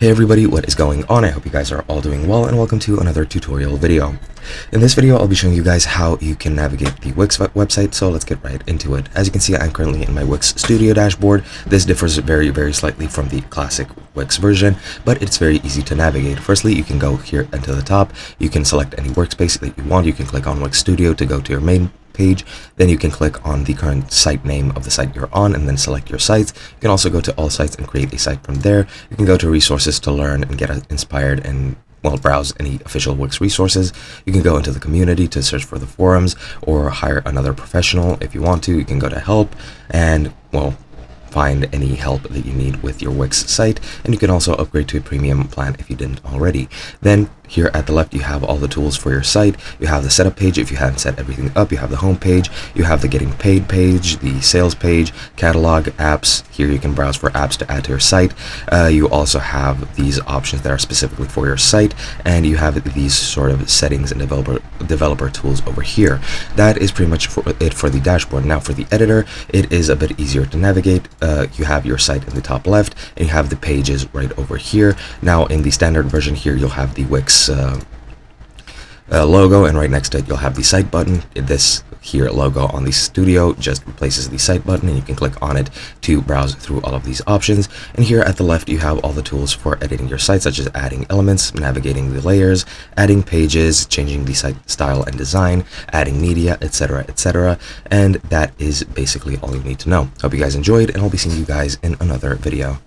Hey everybody, what is going on? I hope you guys are all doing well and welcome to another tutorial video. In this video, I'll be showing you guys how you can navigate the Wix website, so let's get right into it. As you can see, I'm currently in my Wix Studio dashboard. This differs very slightly from the classic Wix version, but it's very easy to navigate. Firstly, you can go here and to the top. You can select any workspace that you want. You can click on Wix Studio to go to your main page. Then you can click on the current site name of the site you're on and then select your sites. You can also go to all sites and create a site from there. You can go to resources to learn and get inspired and browse any official Wix resources. You can go into the community to search for the forums or hire another professional if you want to. You can go to help and find any help that you need with your Wix site, and you can also upgrade to a premium plan if you didn't already. Then here at the left, you have all the tools for your site. You have the setup page if you haven't set everything up. You have the home page. You have the getting paid page, the sales page, catalog, apps. Here you can browse for apps to add to your site. You also have these options that are specifically for your site, and you have these sort of settings and developer tools over here. That is pretty much it for the dashboard. Now for the editor, it is a bit easier to navigate. You have your site in the top left, and you have the pages right over here. Now in the standard version here, you'll have the Wix logo, and right next to it you'll have the site button. This here logo on the Studio just replaces the site button, and you can click on it to browse through all of these options. And here at the left you have all the tools for editing your site, such as adding elements, navigating the layers, adding pages, changing the site style and design, adding media, etc. And that is basically all you need to know. Hope you guys enjoyed, and I'll be seeing you guys in another video.